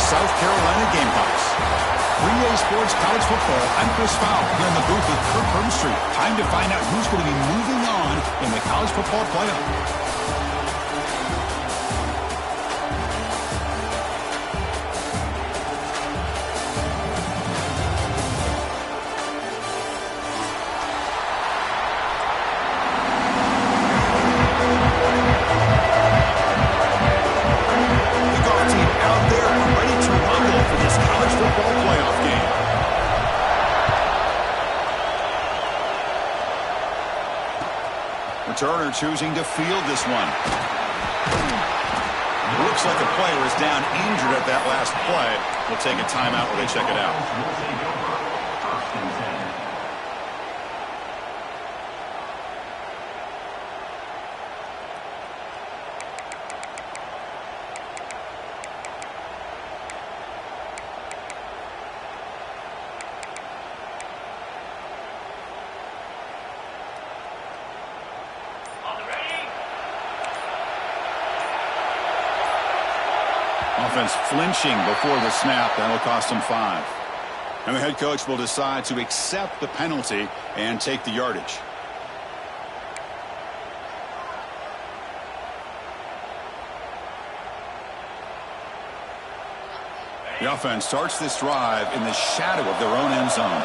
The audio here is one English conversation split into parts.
South Carolina Gamecocks. 3A Sports College Football. I'm Chris Fowle here in the booth with Kirk Herbstreit. Time to find out who's going to be moving on in the college football playoff. Turner choosing to field this one. Looks like a player is down injured at that last play. We'll take a timeout while they check it out. Offense flinching before the snap. That'll cost him 5. And the head coach will decide to accept the penalty and take the yardage. The offense starts this drive in the shadow of their own end zone.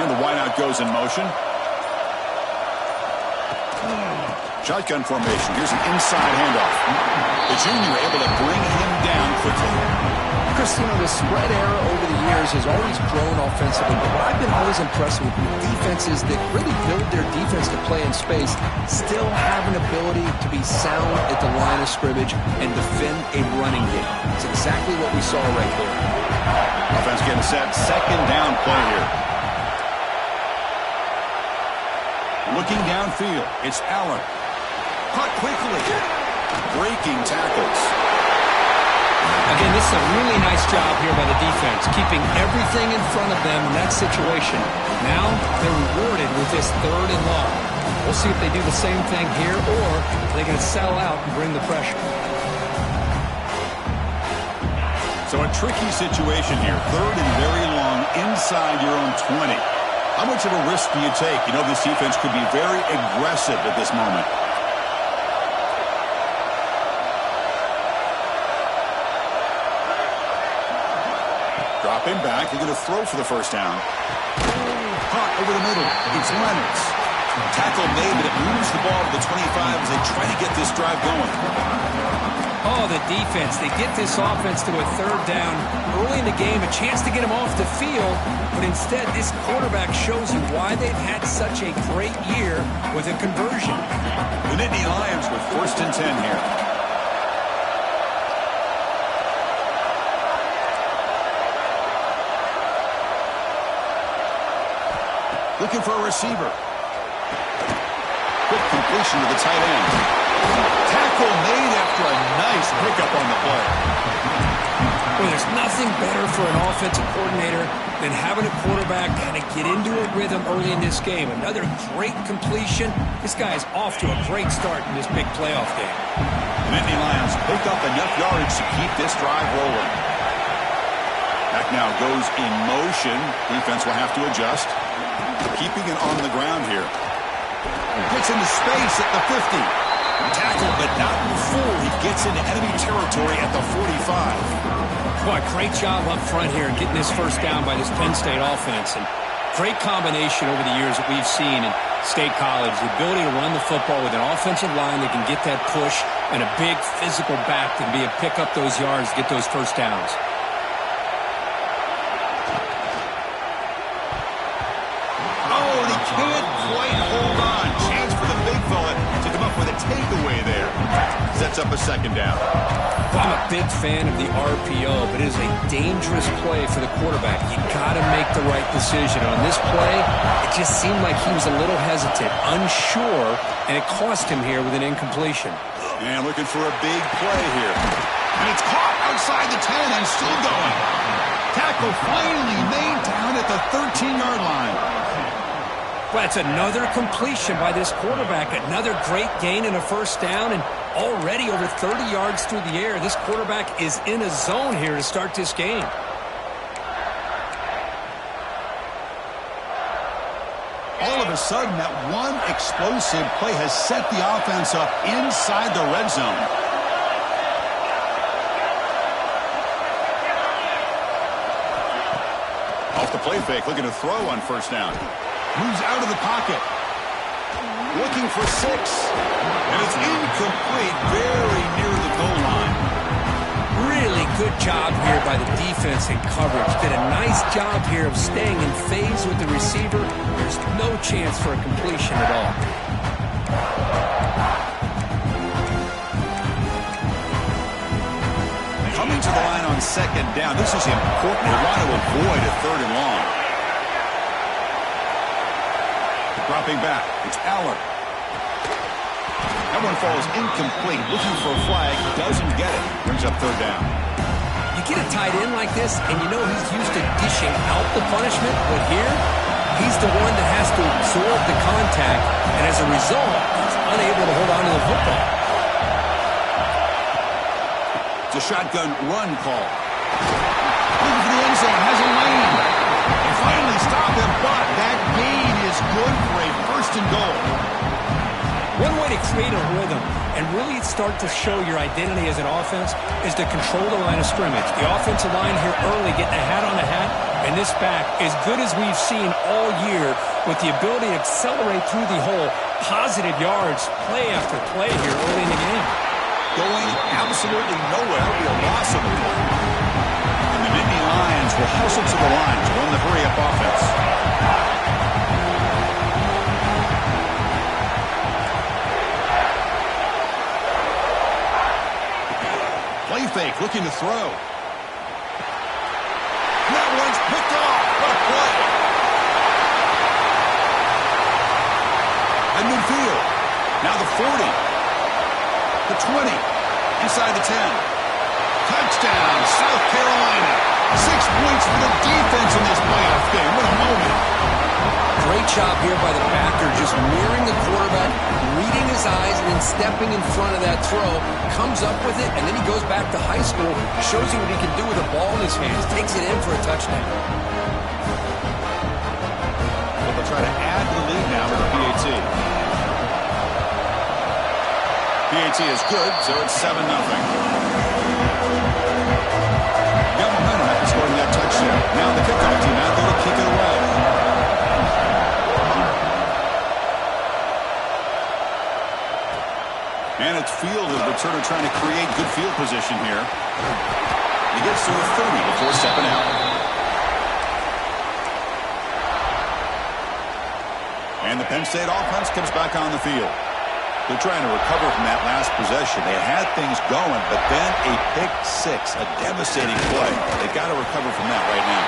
And the wideout goes in motion. Shotgun formation. Here's an inside handoff. The junior able to bring him down quickly. Christine, the spread era over the years has always grown offensively, but what I've been always impressed with defenses that really build their defense to play in space still have an ability to be sound at the line of scrimmage and defend a running game. It's exactly what we saw right there. Offense getting set. Second down play here. Looking downfield. It's Allen. Caught quickly. Breaking tackles. Again, this is a really nice job here by the defense, keeping everything in front of them in that situation. Now they're rewarded with this 3rd and long. We'll see if they do the same thing here, or they're going to settle out and bring the pressure. So a tricky situation here. 3rd and very long inside your own 20. How much of a risk do you take? You know, this defense could be very aggressive at this moment. Dropping back. They're going to throw for the first down. Caught over the middle. It's Leonard. Tackle made, but it moves the ball to the 25 as they try to get this drive going. Oh, the defense. They get this offense to a 3rd down early in the game, a chance to get them off the field, but instead this quarterback shows you why they've had such a great year with a conversion. The Nittany Lions with 1st and 10 here. Looking for a receiver. Quick completion to the tight end. Tackle made after a nice pickup on the play. Well, there's nothing better for an offensive coordinator than having a quarterback kind of get into a rhythm early in this game. Another great completion. This guy is off to a great start in this big playoff game. The Nittany Lions pick up enough yardage to keep this drive rolling. Back now goes in motion. Defense will have to adjust. Keeping it on the ground here. Gets into space at the 50. Tackled, but not before he gets into enemy territory at the 45. Boy, great job up front here in getting this first down by this Penn State offense. And great combination over the years that we've seen in State College. The ability to run the football with an offensive line that can get that push and a big physical back to be able to pick up those yards, get those first downs. Can't quite hold on. Chance for the big fella to come up with a takeaway there. Sets up a 2nd down. Well, I'm a big fan of the RPO, but it is a dangerous play for the quarterback. You got to make the right decision. On this play, it just seemed like he was a little hesitant, unsure, and it cost him here with an incompletion. And looking for a big play here. And it's caught outside the 10 and still going. Tackle finally made down at the 13-yard line. Well, that's another completion by this quarterback. Another great gain and a first down, and already over 30 yards through the air. This quarterback is in a zone here to start this game. All of a sudden, that one explosive play has set the offense up inside the red zone. Off the play fake, looking to throw on first down. Moves out of the pocket. Looking for 6. And it's incomplete, very near the goal line. Really good job here by the defense in coverage. Did a nice job here of staying in phase with the receiver. There's no chance for a completion at all. Coming to the line on second down. This is important. They want to avoid a 3rd and long. Dropping back. It's Aller. That one falls incomplete. Looking for a flag. Doesn't get it. Brings up 3rd down. You get a tight end like this, and you know he's used to dishing out the punishment, but here, he's the one that has to absorb the contact, and as a result, he's unable to hold on to the football. It's a shotgun run call. Looking for the end zone. Has a lane. They finally stop him, but that gain is good for a 1st and goal. One way to create a rhythm and really start to show your identity as an offense is to control the line of scrimmage. The offensive line here early getting a hat on a hat, and this back, as good as we've seen all year, with the ability to accelerate through the hole, positive yards, play after play here early in the game. Going absolutely nowhere. Be a loss of the play. And the Nittany Lions will hustle to the line to run the hurry-up offense. Play fake, looking to throw. That one's picked off. What a play. At midfield. Now the 40. The 20. Inside the 10. Touchdown, South Carolina. 6 points for the defense in this playoff game. What a moment. Great job here by the backer, just mirroring the quarterback, reading his eyes, and then stepping in front of that throw. Comes up with it, and then he goes back to high school, shows you what he can do with a ball in his hands, takes it in for a touchdown. Well, they'll try to add to the lead now with the PAT. PAT is good, so it's 7-0. Got momentum after scoring that touchdown. Now the kickoff team out there to kick it away. And it's fielded. Returner trying to create good field position here. He gets to the 30 before stepping out. And the Penn State offense comes back on the field. They're trying to recover from that last possession. They had things going, but then a pick 6, a devastating play. They've got to recover from that right now.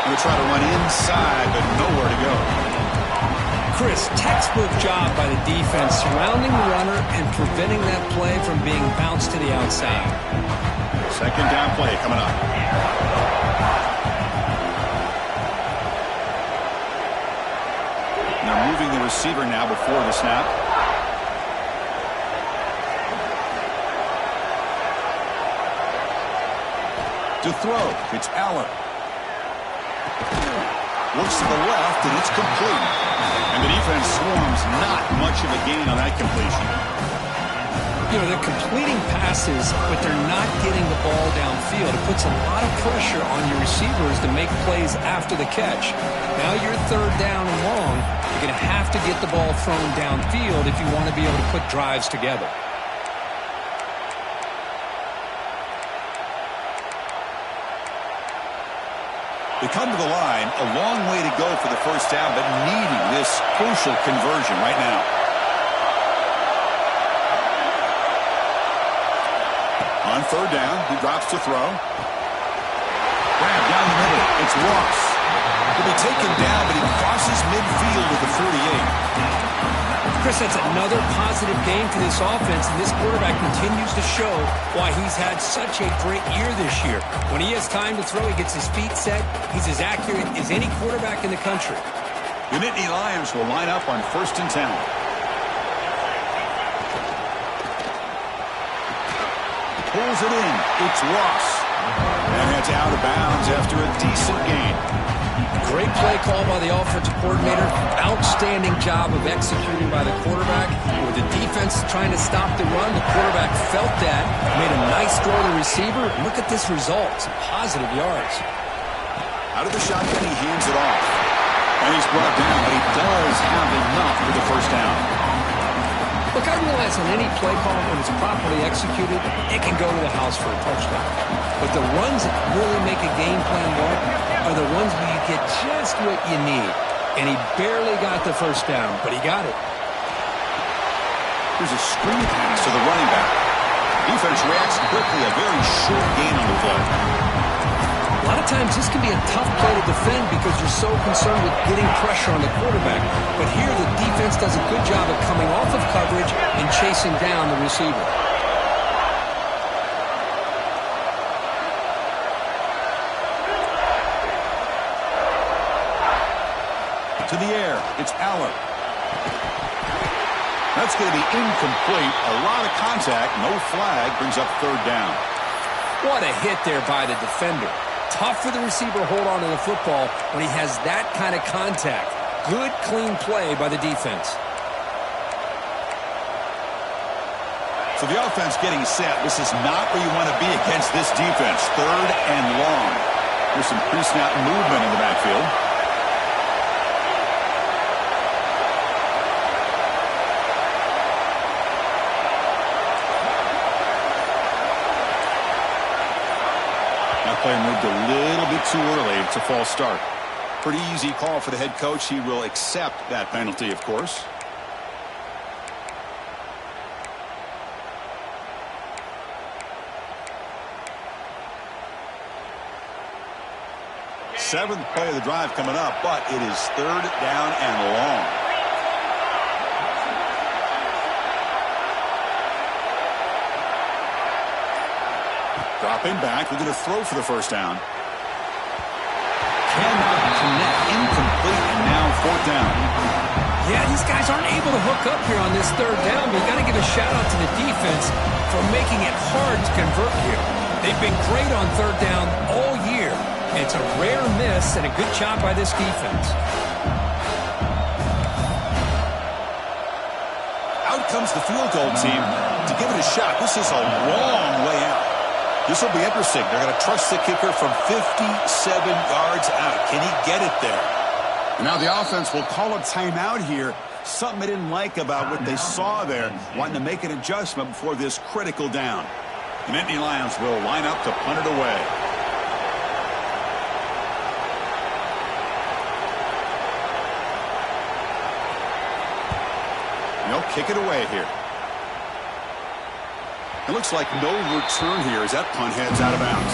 They're going to try to run inside, but nowhere to go. Chris, textbook job by the defense surrounding the runner and preventing that play from being bounced to the outside. 2nd down play coming up. And they're moving the receiver now before the snap. To throw, it's Aller. Looks to the left, and it's complete. And the defense swarms, not much of a gain on that completion. You know, they're completing passes, but they're not getting the ball downfield. It puts a lot of pressure on your receivers to make plays after the catch. Now you're 3rd down and long. You're going to have to get the ball thrown downfield if you want to be able to put drives together. They come to the line, a long way to go for the first down, but needing this crucial conversion right now. On 3rd down, he drops to throw. Grab down the middle. It's Ross. He'll be taken down, but he crosses midfield at the 48. Chris, that's another positive game for this offense, and this quarterback continues to show why he's had such a great year this year. When he has time to throw, he gets his feet set. He's as accurate as any quarterback in the country. The Nittany Lions will line up on 1st and 10. Pulls it in. It's Ross. And it's out of bounds after a decent gain. Great play call by the offensive coordinator. Outstanding job of executing by the quarterback. With the defense trying to stop the run, the quarterback felt that, made a nice throw to the receiver. Look at this result. Some positive yards. Out of the shotgun, he hands it off. And he's brought down, but he does have enough for the first down. Look, I realize on any play call, when it's properly executed, it can go to the house for a touchdown. But the runs that really make a game plan work are the ones where you get just what you need. And he barely got the first down, but he got it. Here's a screen pass to the running back. Defense reacts quickly, a very short gain on the play. A lot of times this can be a tough play to defend because you're so concerned with getting pressure on the quarterback. But here the defense does a good job of coming off of coverage and chasing down the receiver. To the air, it's Aller. That's going to be incomplete. A lot of contact, no flag, brings up 3rd down. What a hit there by the defender. Tough for the receiver to hold on to the football when he has that kind of contact. Good, clean play by the defense. So the offense getting set. This is not where you want to be against this defense. 3rd and long. There's some pre-snap movement in the backfield. Player moved a little bit too early. It's a false start. Pretty easy call for the head coach. He will accept that penalty, of course. Seventh play of the drive coming up, but it is 3rd down and long. Dropping back, we're going to throw for the first down. Cannot connect, incomplete, and now 4th down. Yeah, these guys aren't able to hook up here on this 3rd down, but you got to give a shout out to the defense for making it hard to convert here. They've been great on 3rd down all year. It's a rare miss and a good job by this defense. Out comes the field goal team to give it a shot. This is a long way out. This will be interesting. They're going to trust the kicker from 57 yards out. Can he get it there? And now the offense will call a timeout here. Something they didn't like about what they saw there. Wanting to make an adjustment before this critical down. The Nittany Lions will line up to punt it away. They'll kick it away here. It looks like no return here as that punt heads out of bounds.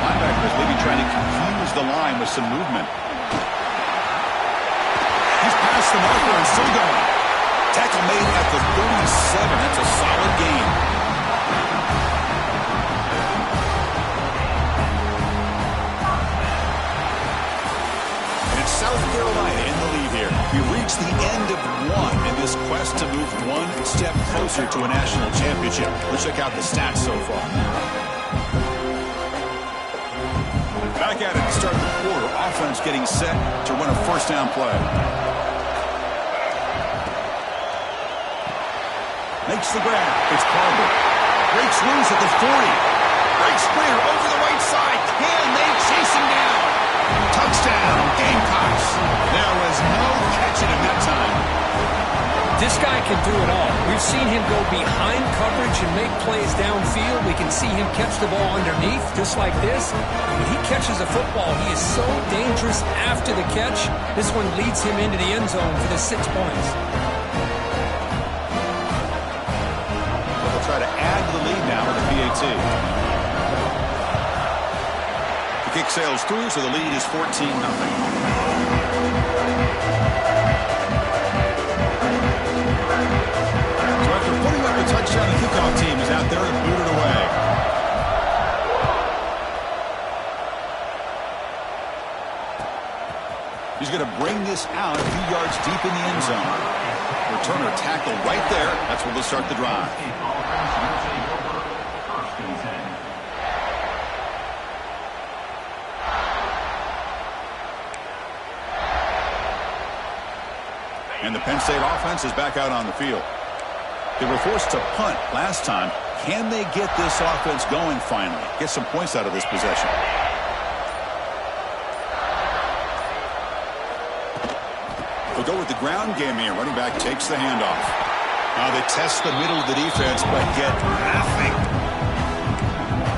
Linebackers maybe trying to confuse the line with some movement. The marker and still going. Tackle made at the 37. That's a solid gain. And it's South Carolina in the lead here. We reach the end of 1 in this quest to move 1 step closer to a national championship. Let's check out the stats so far. Back at it to start the quarter. Offense getting set to run a 1st down play. Makes the grab. It's Carver. Breaks loose at the 40. Breaks clear over the right side. Can they chase him down? Touchdown, Gamecocks. There was no catching him that time. This guy can do it all. We've seen him go behind coverage and make plays downfield. We can see him catch the ball underneath, just like this. When he catches a football, he is so dangerous after the catch. This one leads him into the end zone for the 6 points. Try to add to the lead now with the PAT. Kick sails through, so the lead is 14-0. So after putting up a touchdown, the kickoff team is out there to boot it away. He's going to bring this out a few yards deep in the end zone. Returner tackle right there. That's where they'll start the drive. And the Penn State offense is back out on the field. They were forced to punt last time. Can they get this offense going finally? Get some points out of this possession. They'll go with the ground game here. Running back takes the handoff. Now they test the middle of the defense, but get nothing.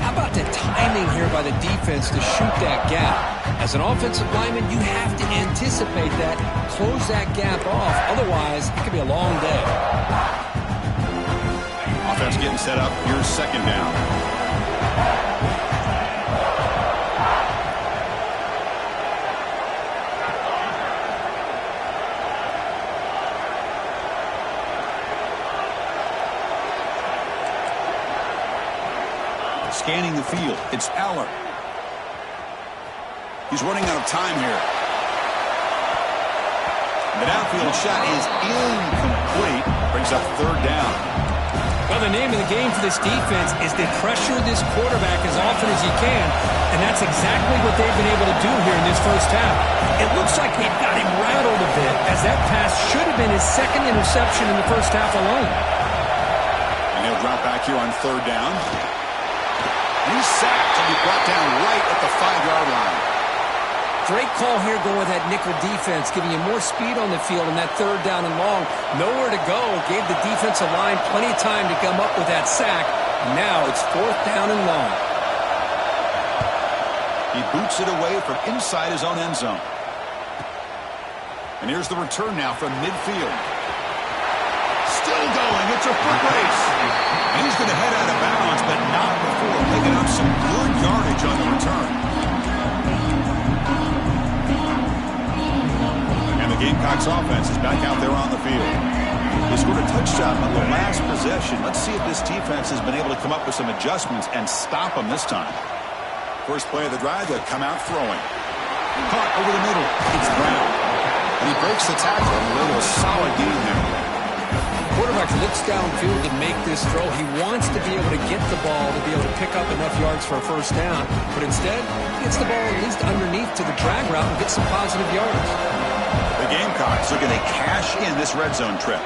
How about the timing here by the defense to shoot that gap? As an offensive lineman, you have to anticipate that, close that gap off. Otherwise, it could be a long day. Offense getting set up. Here's second down. Scanning the field. It's Aller. He's running out of time here. The downfield shot is incomplete. Brings up third down. Well, the name of the game for this defense is to pressure this quarterback as often as you can, and that's exactly what they've been able to do here in this first half. It looks like they've got him rattled a bit, as that pass should have been his second interception in the first half alone. And he'll drop back here on third down. He's sacked and be brought down right at the 5-yard line. Great call here going with that nickel defense, giving you more speed on the field in that third down and long. Nowhere to go. Gave the defensive line plenty of time to come up with that sack. Now it's fourth down and long. He boots it away from inside his own end zone. And here's the return now from midfield. Still going. It's a foot race. And he's going to head out of bounds, but not before picking up some good yardage on the return. And the Gamecocks offense is back out there on the field. They scored a touchdown on the last possession. Let's see if this defense has been able to come up with some adjustments and stop them this time. First play of the drive, they'll come out throwing. Caught over the middle. It's Brown. And he breaks the tackle and a little solid gain there. Quarterback looks downfield to make this throw. He wants to be able to get the ball to be able to pick up enough yards for a first down. But instead, he gets the ball at least underneath to the drag route and gets some positive yards. The Gamecocks are going to cash in this red zone trip.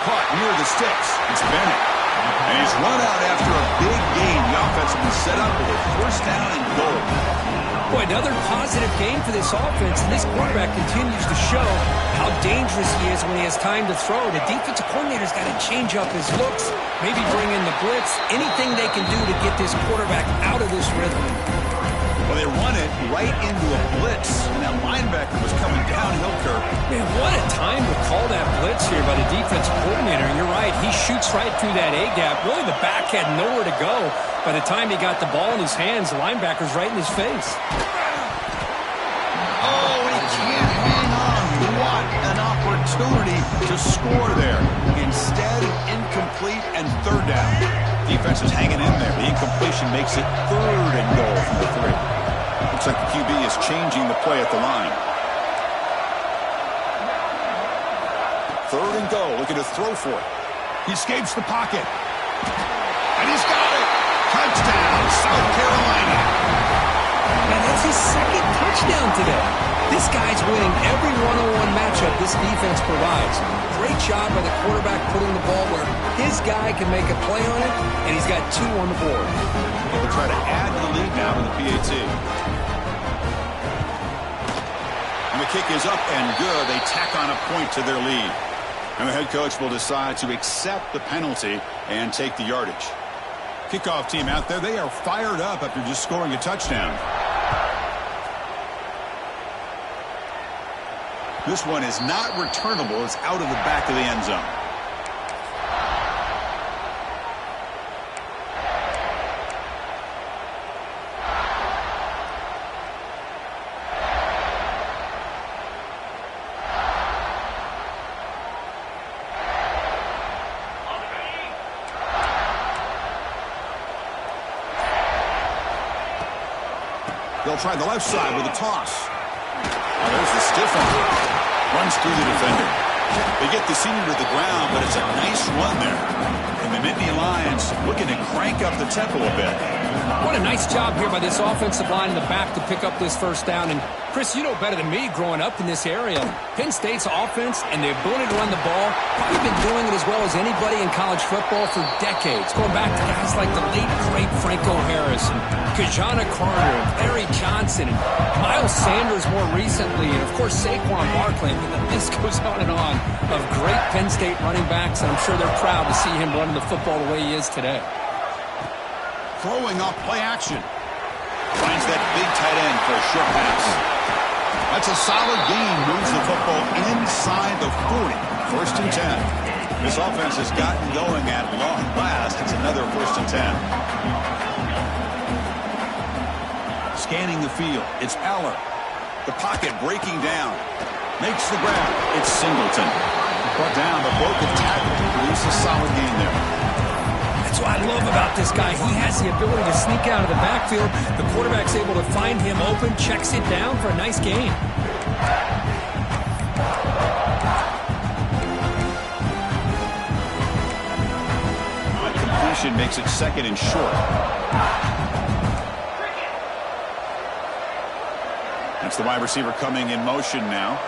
Caught near the sticks. It's Bennett. And he's run out after a big gain. The offense will be set up with a first down and goal. Boy, another positive game for this offense, and this quarterback continues to show how dangerous he is when he has time to throw. The defensive coordinator's got to change up his looks, maybe bring in the blitz, anything they can do to get this quarterback out of this rhythm. Well, they run it right into a blitz, and that linebacker was coming downhill curve. Man, what a time to call that blitz here by the defensive coordinator. You're right, he shoots right through that A-gap. Really, the back had nowhere to go. By the time he got the ball in his hands, the linebacker's right in his face. Oh, he can't hang on. What an opportunity to score there. Instead, incomplete and third down. Defense is hanging in there. The incompletion makes it third and goal from the 3. Looks like the QB is changing the play at the line. Third and goal. Looking to throw for it. He escapes the pocket. And he's got it. Touchdown, South Carolina. Man, that's his second touchdown today. This guy's winning every one-on-one matchup this defense provides. Great job by the quarterback putting the ball where his guy can make a play on it, and he's got 2 on the board. They'll try to add to the lead now in the PAT. And the kick is up and good. They tack on a point to their lead. And the head coach will decide to accept the penalty and take the yardage. Kickoff team out there, they are fired up after just scoring a touchdown. This one is not returnable. It's out of the back of the end zone. They'll try the left side with a toss. Oh, there's the stiff arm. Runs through the defender. They get the senior to the ground, but it's a nice run there. And the Nittany Lions looking to crank up the tempo a bit. What a nice job here by this offensive line in the back to pick up this first down. And, Chris, you know better than me growing up in this area. Penn State's offense and the ability to run the ball, probably been doing it as well as anybody in college football for decades, going back to guys like the late, great Franco Harris and Kajana Carter and Larry Johnson and Miles Sanders more recently, and, of course, Saquon Barkley. And the list goes on and on of great Penn State running backs, and I'm sure they're proud to see him running the football the way he is today. Throwing off play action. Finds that big tight end for a short pass. That's a solid gain. Moves the football inside the 40. First and 10. This offense has gotten going at long last. It's another first and 10. Scanning the field. It's Aller. The pocket breaking down. Makes the grab. It's Singleton. Brought down, but broke the tackle to produce a solid gain there. That's what I love about this guy. He has the ability to sneak out of the backfield. The quarterback's able to find him open, checks it down for a nice gain. Completion makes it second and short. That's the wide receiver coming in motion now.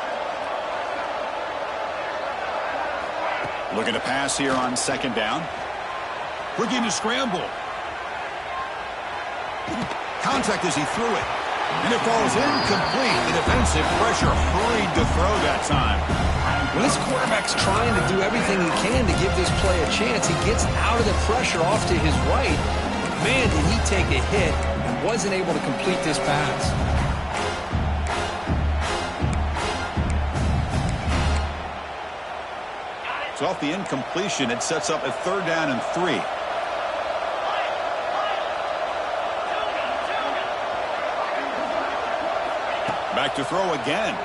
Looking to pass here on second down. Looking to scramble. Contact as he threw it. And it falls incomplete. The defensive pressure hurried to throw that time. When this quarterback's trying to do everything he can to give this play a chance, he gets out of the pressure off to his right. Man, did he take a hit and wasn't able to complete this pass. So off the incompletion, it sets up a third down and 3. Back to throw again.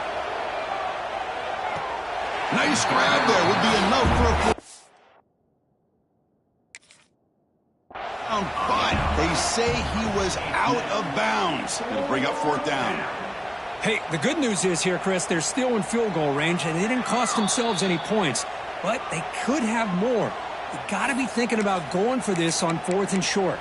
Nice grab there. Would be enough for a but they say he was out of bounds. It'll bring up fourth down. Hey, the good news is here, Chris, they're still in field goal range, and they didn't cost themselves any points. But they could have more. You got to be thinking about going for this on fourth and short.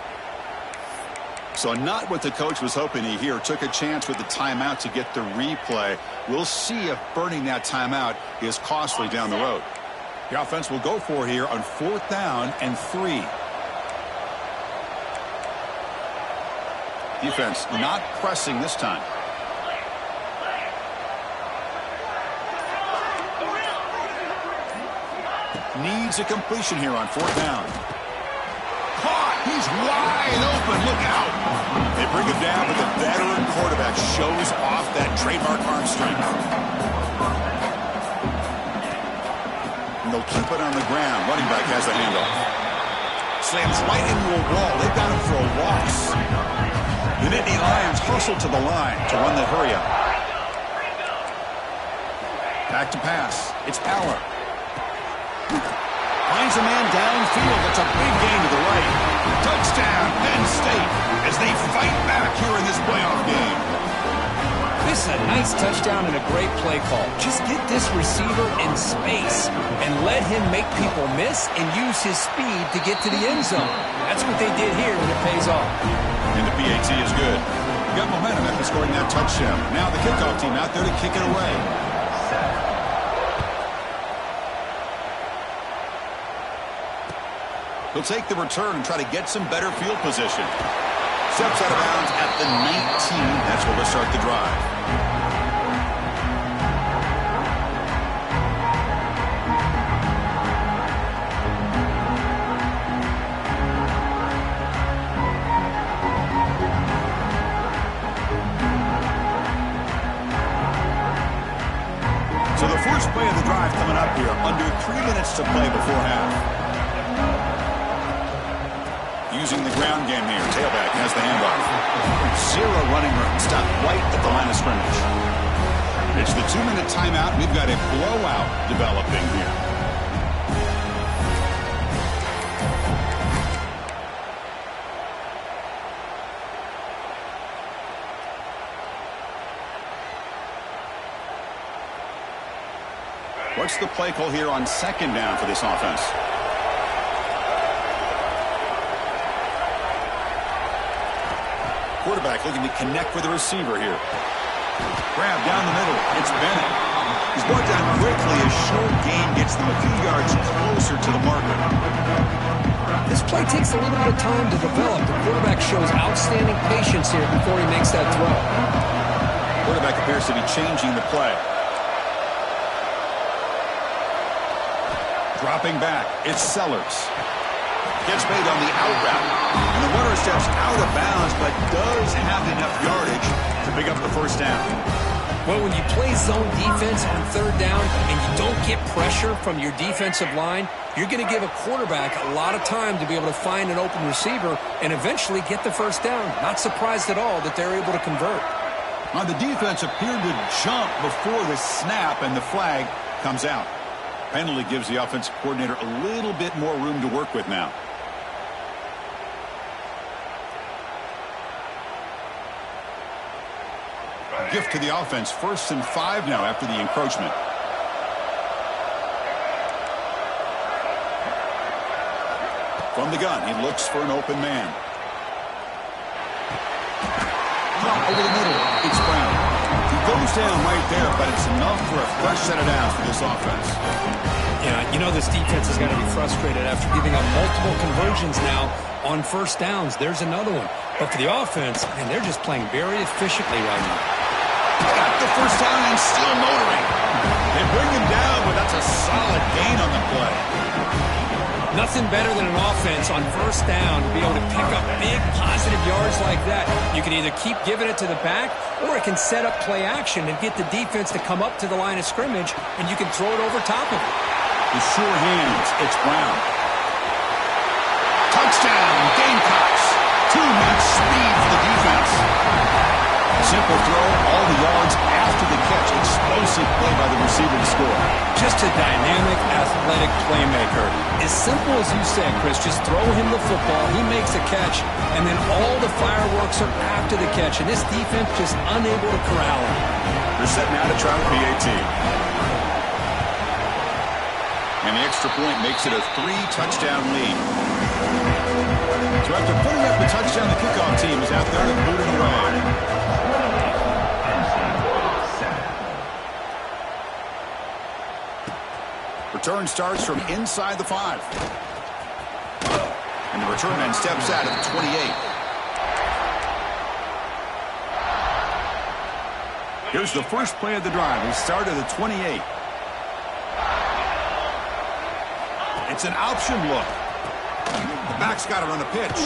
So not what the coach was hoping to hear. Took a chance with the timeout to get the replay. We'll see if burning that timeout is costly down the road. The offense will go for it here on fourth down and 3. Defense not pressing this time. Needs a completion here on fourth down. Caught! He's wide open. Look out! They bring him down, but the veteran quarterback shows off that trademark arm strength. And they'll keep it on the ground. Running back has the handoff. Slams right into a wall. They've got him for a loss. The Nittany Lions hustle to the line to run the hurry up. Back to pass. It's Aller. Finds a man downfield. That's a big gain to the right. Touchdown, Penn State, as they fight back here in this playoff game. This is a nice touchdown and a great play call. Just get this receiver in space and let him make people miss and use his speed to get to the end zone. That's what they did here, and it pays off. And the PAT is good. Got momentum after scoring that touchdown. Now the kickoff team out there to kick it away. He'll take the return and try to get some better field position. Steps out of bounds at the 19. That's where we'll start the drive. So the first play of the drive coming up here. Under 3 minutes to play before half. Using the ground game here. Tailback has the handoff. 0 running room. Stop right at the line of scrimmage. It's the 2-minute timeout. We've got a blowout developing here. What's the play call here on second down for this offense? Quarterback looking to connect with the receiver here. Grab down the middle. It's Bennett. He's brought down quickly as short gain gets them a few yards closer to the marker. This play takes a little bit of time to develop. The quarterback shows outstanding patience here before he makes that throw. Quarterback appears to be changing the play. Dropping back, it's Sellers. Gets made on the out route. And the runner steps out of bounds, but does have enough yardage to pick up the first down. Well, when you play zone defense on third down and you don't get pressure from your defensive line, you're going to give a quarterback a lot of time to be able to find an open receiver and eventually get the first down. Not surprised at all that they're able to convert. The defense appeared to jump before the snap, and the flag comes out. Penalty gives the offensive coordinator a little bit more room to work with now. Gift to the offense, 1st and 5 now after the encroachment. From the gun, he looks for an open man. Over the middle, it's Brown. He goes down right there, but it's enough for a fresh set of downs for this offense. Yeah, you know this defense has got to be frustrated after giving up multiple conversions now on first downs. There's another one. But for the offense, man, they're just playing very efficiently right now. Got the first down and still motoring. They bring him down, but that's a solid gain on the play. Nothing better than an offense on first down to be able to pick up big positive yards like that. You can either keep giving it to the back, or it can set up play action and get the defense to come up to the line of scrimmage, and you can throw it over top of it. With sure hands, it's Brown. Touchdown, Gamecocks. Too-much speed for the defense. Simple throw, all the yards after the catch. Explosive play by the receiver to score. Just a dynamic, athletic playmaker. As simple as you said, Chris, just throw him the football, he makes a catch, and then all the fireworks are after the catch, and this defense just unable to corral him. They're setting out to try the PAT. And the extra point makes it a 3-touchdown lead. So after putting up the touchdown, the kickoff team is out there to boot it away. Return starts from inside the 5. And the return man steps out at the 28. Here's the first play of the drive. We start at the 28. It's an option look. The back's got to run a pitch.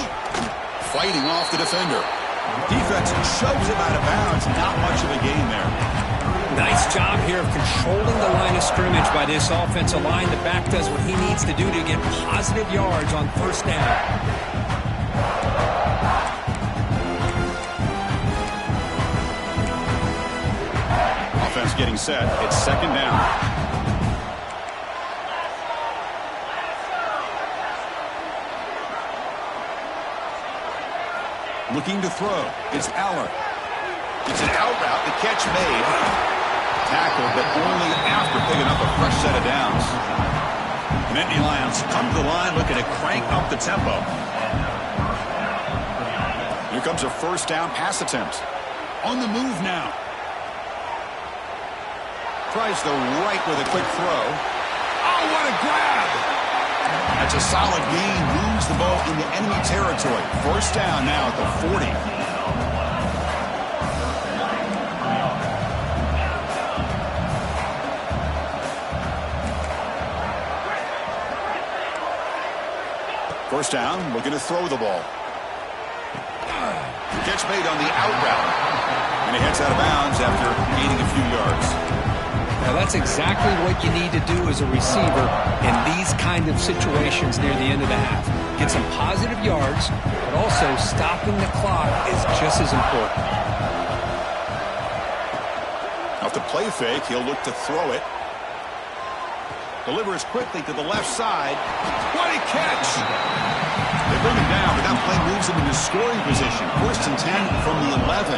Fighting off the defender. Defense shoves him out of bounds. Not much of a gain there. Nice job here of controlling the line of scrimmage by this offensive line. The back does what he needs to do to get positive yards on first down. Offense getting set. It's second down. Looking to throw. It's Aller. It's an out route. The catch made. Tackled, but only after picking up a fresh set of downs. The Nittany Lions come to the line looking to crank up the tempo. Here comes a first down pass attempt. On the move now. Tries the right with a quick throw. Oh, what a grab! That's a solid gain. Moves the ball into enemy territory. First down now at the 40. First down, looking to throw the ball. Catch made on the out route. And he heads out of bounds after gaining a few yards. Now that's exactly what you need to do as a receiver in these kind of situations near the end of the half. Get some positive yards, but also stopping the clock is just as important. Off the play fake, he'll look to throw it. Delivers quickly to the left side. What a catch! They bring him down, but that play moves him into scoring position. 1st and 10 from the 11.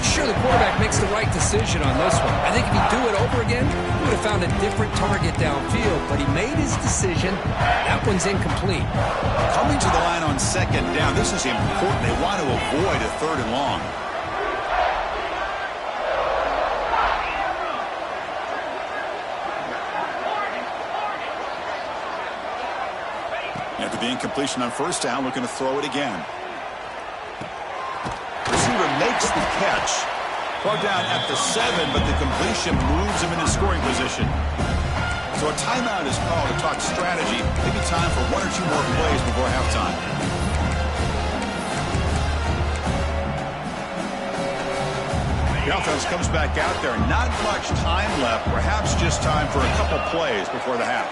Not sure the quarterback makes the right decision on this one. I think if he'd do it over again, he would have found a different target downfield, but he made his decision. That one's incomplete. Coming to the line on second down, this is important. They want to avoid a third and long. After the incompletion on first down, looking to throw it again. Receiver makes the catch. Brought down at the 7, but the completion moves him into scoring position. So a timeout is called to talk strategy. Maybe time for 1 or 2 more plays before halftime. The offense comes back out there. Not much time left. Perhaps just time for a couple plays before the half.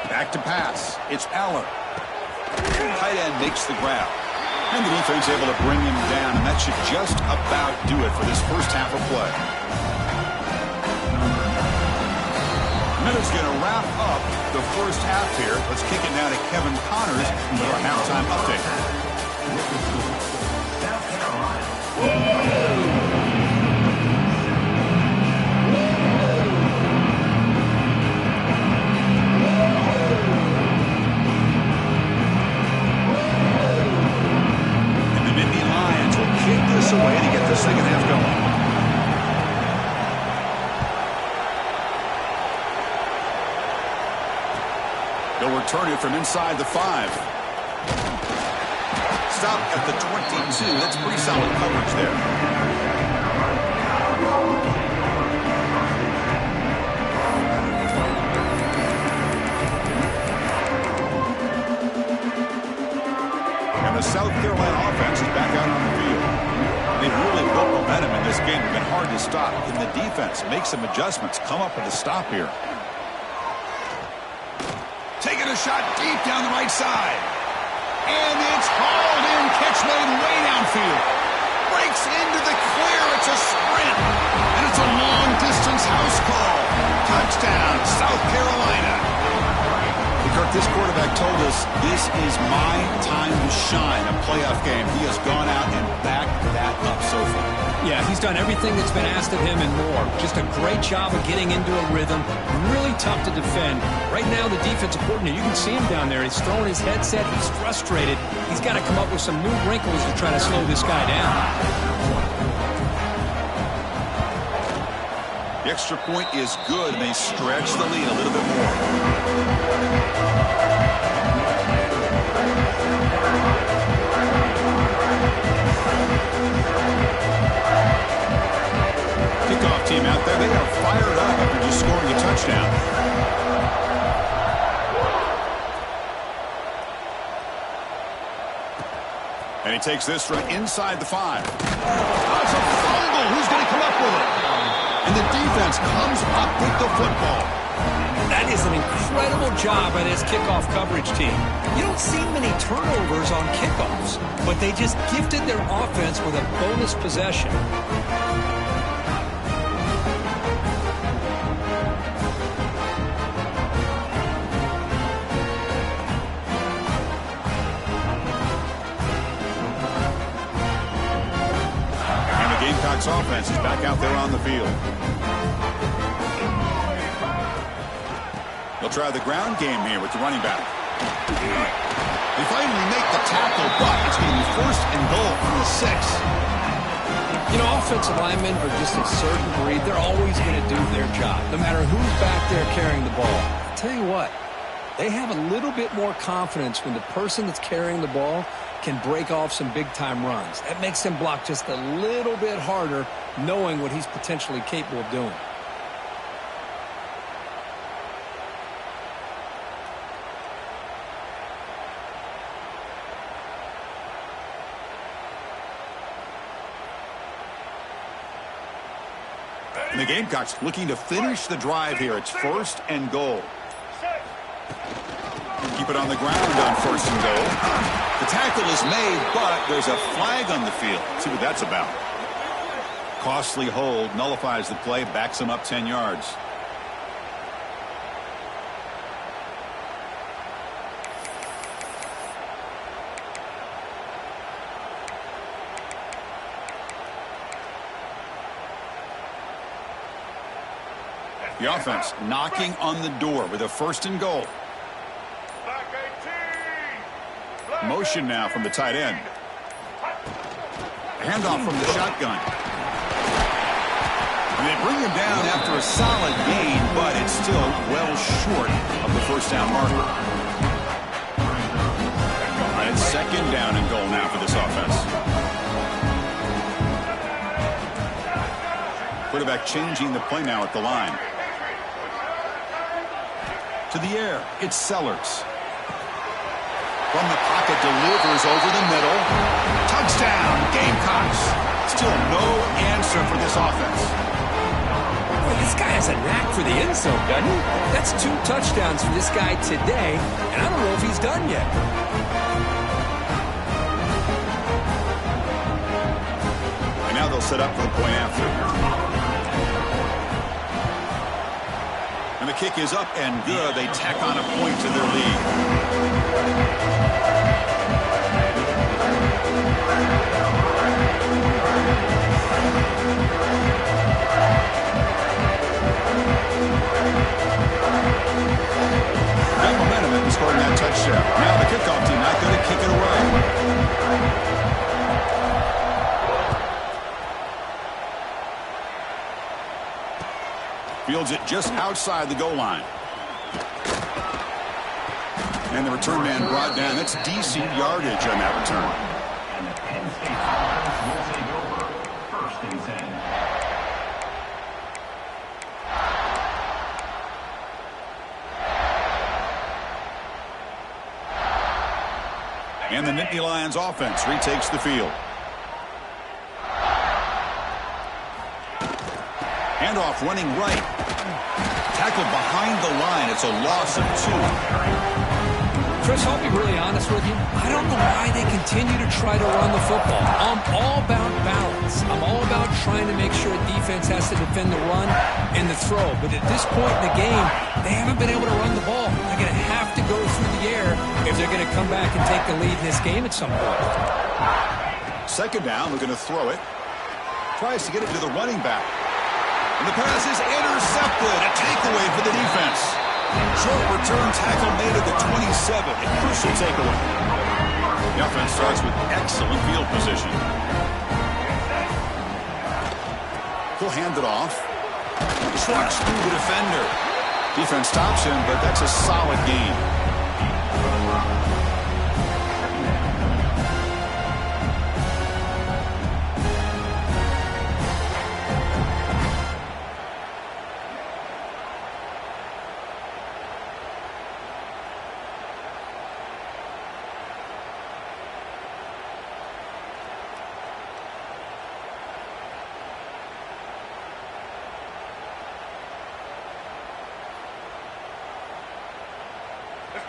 Back to pass. It's Allen. Tight end makes the grab. And the defense able to bring him down, and that should just about do it for this first half of play. Minutes going to wrap up the first half here. Let's kick it down to Kevin Connors for our halftime update. Away to get the second half going. They'll return it from inside the 5. Stop at the 22. That's pretty solid coverage there. And the South Carolina offense is back out on the field. They've really built momentum in this game. It's been hard to stop. Can the defense make some adjustments, come up with a stop here? Taking a shot deep down the right side. And it's hauled in. Catch made way downfield. Breaks into the clear. It's a sprint. And it's a long-distance house call. Touchdown, South Carolina. Kirk, this quarterback told us this is my time to shine, a playoff game. He has gone out and backed that up so far. Yeah, he's done everything that's been asked of him and more. Just a great job of getting into a rhythm. Really tough to defend. Right now, the defensive coordinator, you can see him down there. He's throwing his headset. He's frustrated. He's got to come up with some new wrinkles to try to slow this guy down. The extra point is good, and they stretch the lead a little bit more. Kickoff team out there. They are fired up after just scoring a touchdown. And he takes this from inside the 5. Oh, it's a fumble. Who's going to come up with it? And the defense comes up with the football. That is an incredible job by this kickoff coverage team. You don't see many turnovers on kickoffs, but they just gifted their offense with a bonus possession. And the Gamecocks offense is back out there on the field. They'll try the ground game here with the running back. They finally make the tackle, but it's going to be first and goal from the 6. You know, offensive linemen are just a certain breed. They're always going to do their job, no matter who's back there carrying the ball. I'll tell you what, they have a little bit more confidence when the person that's carrying the ball can break off some big-time runs. That makes them block just a little bit harder, knowing what he's potentially capable of doing. And the Gamecocks looking to finish the drive here. It's first and goal. Keep it on the ground on 1st and goal. The tackle is made, but there's a flag on the field. Let's see what that's about. Costly hold, nullifies the play, backs him up 10 yards. The offense knocking on the door with a 1st and goal. Motion now from the tight end. Handoff from the shotgun. And they bring him down after a solid gain, but it's still well short of the 1st down marker. And it's 2nd down and goal now for this offense. Quarterback changing the play now at the line. To the air, it's Sellers. From the pocket, delivers over the middle. Touchdown, Gamecocks. Still no answer for this offense. Boy, this guy has a knack for the end zone, doesn't he? That's 2 touchdowns for this guy today, and I don't know if he's done yet. And now they'll set up for the point after. And the kick is up and good. They tack on a point to their lead. Got momentum in scoring that touchdown. Now the kickoff team not going to kick it away. Fields it just outside the goal line. And the return man brought down. That's decent yardage on that return. And the Penn State offense will take over 1st and 10. And the Nittany Lions offense retakes the field. Handoff running right. Tackled behind the line. It's a loss of 2. Chris, I'll be really honest with you. I don't know why they continue to try to run the football. I'm all about balance. I'm all about trying to make sure a defense has to defend the run and the throw. But at this point in the game, they haven't been able to run the ball. They're going to have to go through the air if they're going to come back and take the lead in this game at some point. 2nd down, they're going to throw it. Tries to get it to the running back. And the pass is intercepted. A takeaway for the defense. Short return tackle made at the 27. A crucial takeaway. The offense starts with excellent field position. He'll hand it off. Trucks through the defender. Defense stops him, but that's a solid gain.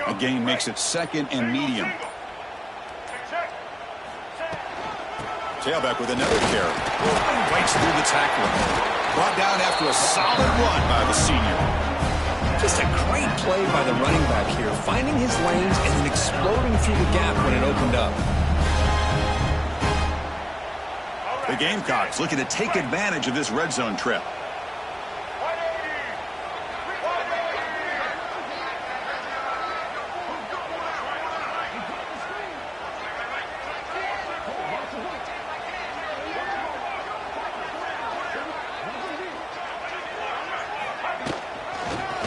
The game makes it 2nd and medium. Tailback with another carry. Breaks through the tackle. Brought down after a solid run by the senior. Just a great play by the running back here, finding his lanes and then exploding through the gap when it opened up. The Gamecocks looking to take advantage of this red zone trip.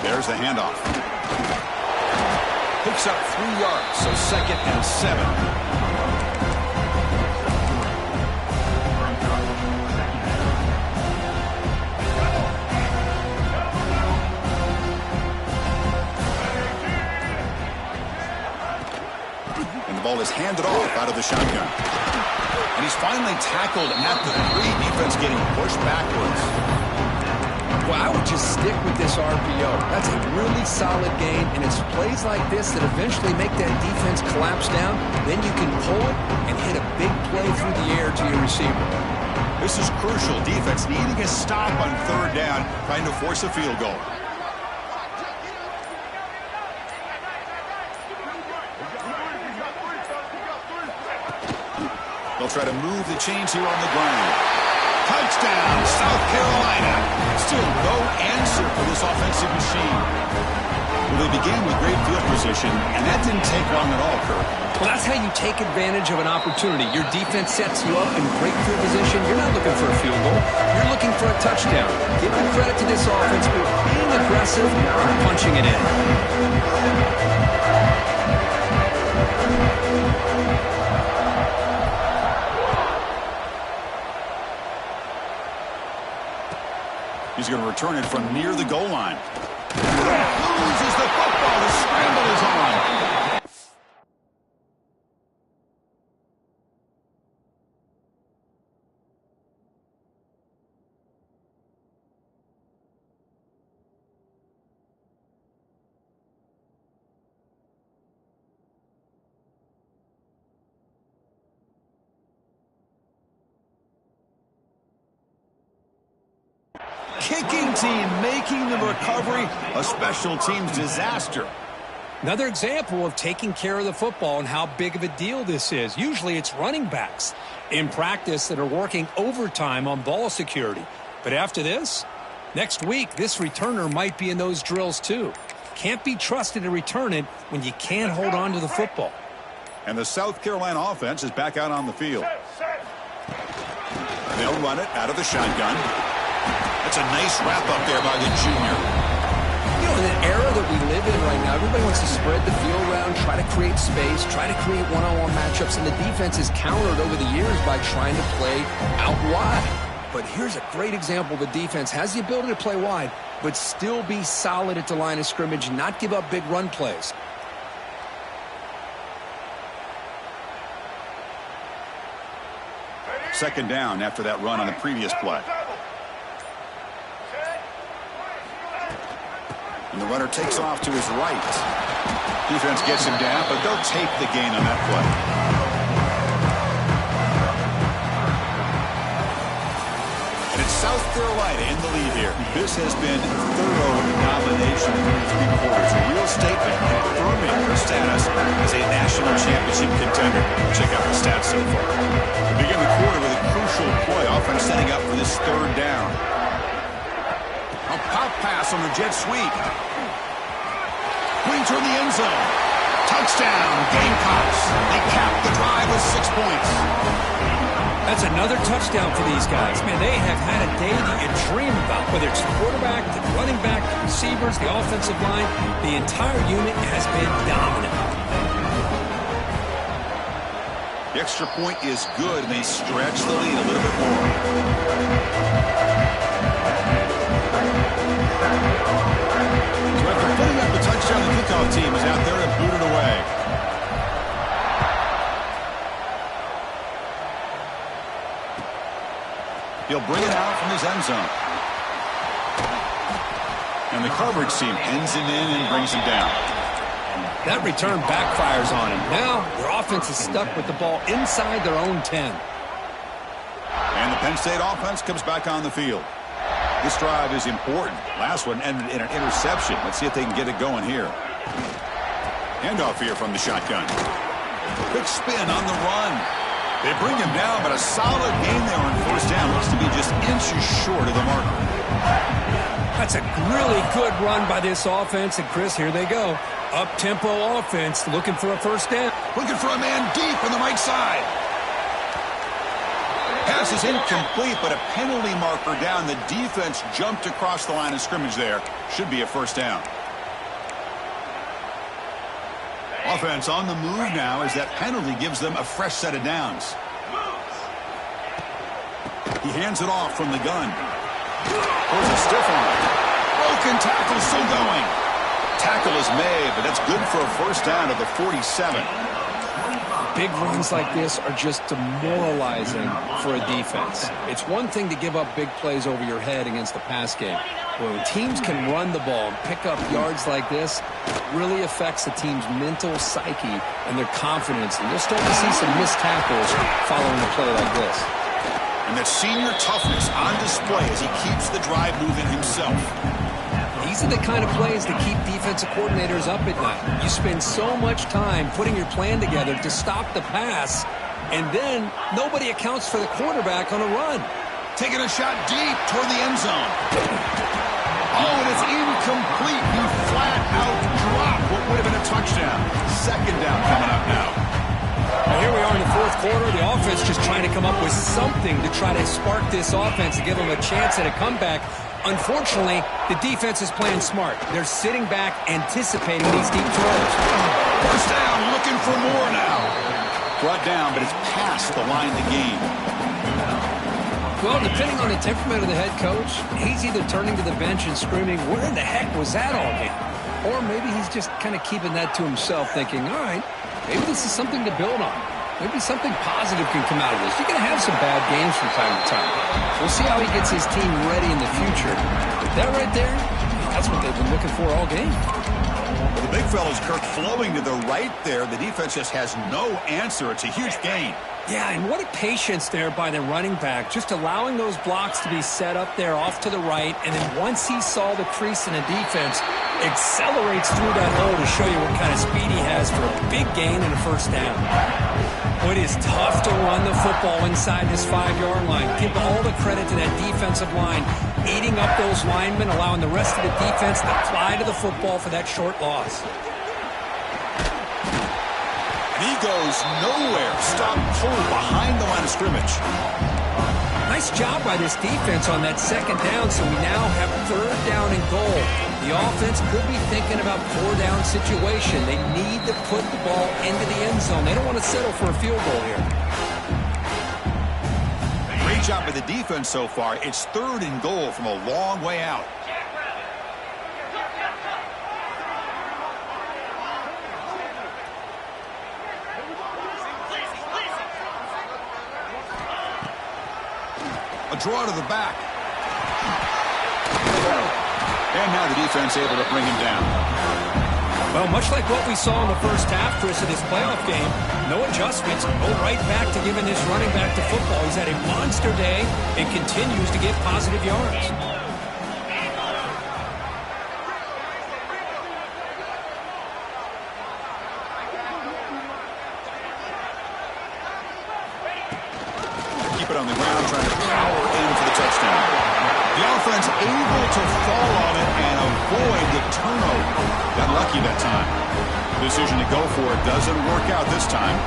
There's the handoff. Picks up 3 yards, so 2nd and 7. And the ball is handed off out of the shotgun. And he's finally tackled at the 3. Defense getting pushed backwards. Well, I would just stick with this RPO. That's a really solid gain, and it's plays like this that eventually make that defense collapse down. Then you can pull it and hit a big play through the air to your receiver. This is crucial. Defense needing a stop on third down, trying to force a field goal. They'll try to move the chains here on the ground. Touchdown, South Carolina. Still no answer for this offensive machine. Well, they began with great field position, and that didn't take long at all, Kirk. Well, that's how you take advantage of an opportunity. Your defense sets you up in great field position. You're not looking for a field goal. You're looking for a touchdown. Give the credit to this offense for being aggressive and punching it in. He's going to return it from near the goal line. Loses the football. The scramble is on. Kicking team making the recovery a special teams disaster. Another example of taking care of the football and how big of a deal this is. Usually it's running backs in practice that are working overtime on ball security. But after this, next week, this returner might be in those drills too. Can't be trusted to return it when you can't hold on to the football. And the South Carolina offense is back out on the field. They'll run it out of the shotgun. That's a nice wrap up there by the junior. You know, in the era that we live in right now, everybody wants to spread the field around, try to create space, try to create one-on-one matchups, and the defense is countered over the years by trying to play out wide. But here's a great example. The defense has the ability to play wide, but still be solid at the line of scrimmage, not give up big run plays. Second down after that run on the previous play. And the runner takes off to his right. Defense gets him down, but they'll take the gain on that play. And it's South Carolina in the lead here. This has been thorough domination through 3 quarters. A real statement confirming their status as a national championship contender. Check out the stats so far. They begin the quarter with a crucial play. Offense setting up for this third down. A pop pass on the jet sweep. Putting toward the end zone. Touchdown, Gamecocks. They cap the drive with 6 points. That's another touchdown for these guys. Man, they have had a day that you dream about. Whether it's the quarterback, the running back, the receivers, the offensive line, the entire unit has been dominant. The extra point is good, and they stretch the lead a little bit more. So after putting up the touchdown, the kickoff team is out there to boot it away. He'll bring it out from his end zone. And the coverage team ends him in and brings him down. That return backfires on him. Now their offense is stuck with the ball inside their own 10. And the Penn State offense comes back on the field. This drive is important. Last one ended in an interception. Let's see if they can get it going here. Handoff here from the shotgun. Quick spin on the run. They bring him down, but a solid gain there on first down. Looks to be just inches short of the marker. That's a really good run by this offense. And, Chris, here they go. Up-tempo offense looking for a first down. Looking for a man deep on the right side. Pass is incomplete, but a penalty marker down. The defense jumped across the line of scrimmage there. Should be a first down. Offense on the move now as that penalty gives them a fresh set of downs. He hands it off from the gun. There's a stiff arm. Broken tackle still going. Tackle is made, but that's good for a first down at the 47. Big runs like this are just demoralizing for a defense. It's one thing to give up big plays over your head against the pass game. But when teams can run the ball and pick up yards like this, it really affects the team's mental psyche and their confidence. And you'll start to see some missed tackles following a play like this. And that senior toughness on display as he keeps the drive moving himself. These are the kind of plays that keep defensive coordinators up at night. You spend so much time putting your plan together to stop the pass, and then nobody accounts for the quarterback on a run. Taking a shot deep toward the end zone. Oh, and it's incomplete. He flat out dropped what would have been a touchdown. Second down coming up now. Well, here we are in the fourth quarter. The offense just trying to come up with something to try to spark this offense to give them a chance at a comeback. Unfortunately, the defense is playing smart. They're sitting back, anticipating these deep throws. First down, looking for more now. Brought down, but it's past the line to gain. Well, depending on the temperament of the head coach, he's either turning to the bench and screaming, "Where the heck was that all game?" Or maybe he's just kind of keeping that to himself, thinking, all right, maybe this is something to build on. Maybe something positive can come out of this. You're going to have some bad games from time to time. We'll see how he gets his team ready in the future. But that right there, that's what they've been looking for all game. Well, the big fella's Kirk flowing to the right there. The defense just has no answer. It's a huge gain. Yeah, and what a patience there by the running back, just allowing those blocks to be set up there off to the right, and then once he saw the crease in the defense, accelerates through that hole to show you what kind of speed he has for a big gain and a first down. It is tough to run the football inside this 5-yard line. Give all the credit to that defensive line, eating up those linemen, allowing the rest of the defense to fly to the football for that short loss. And he goes nowhere. Stop pull behind the line of scrimmage. Nice job by this defense on that second down, so we now have third down and goal. The offense could be thinking about 4-down situation. They need to put the ball into the end zone. They don't want to settle for a field goal here. Great job by the defense so far. It's third and goal from a long way out. A draw to the back. And now the defense able to bring him down. Well, much like what we saw in the first half, Chris, of this playoff game, no adjustments. Go right back to giving this running back to football. He's had a monster day and continues to get positive yards. Keep it on the ground, trying to power in for the touchdown. The offense able to fall on it and avoid the turnover. Got lucky that time. Decision to go for it doesn't work out this time.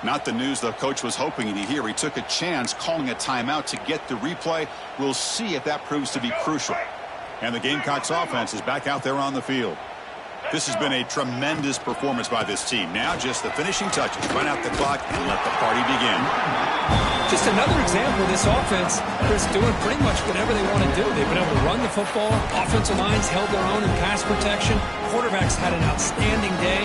Not the news the coach was hoping to hear. He took a chance calling a timeout to get the replay. We'll see if that proves to be crucial. And the Gamecocks offense is back out there on the field. This has been a tremendous performance by this team. Now just the finishing touches. Run out the clock and let the party begin. Just another example of this offense, Chris, doing pretty much whatever they want to do. They've been able to run the football. Offensive lines held their own in pass protection. Quarterbacks had an outstanding day.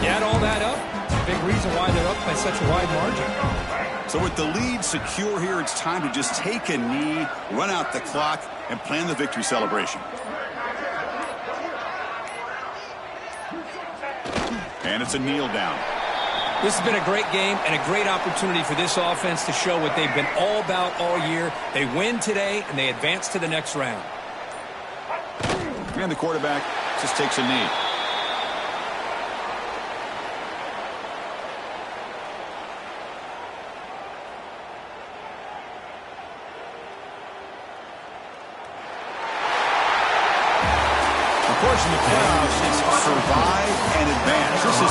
You add all that up, it's a big reason why they're up by such a wide margin. So with the lead secure here, it's time to just take a knee, run out the clock, and plan the victory celebration. And it's a kneel down. This has been a great game and a great opportunity for this offense to show what they've been all about all year. They win today, and they advance to the next round. And the quarterback just takes a knee.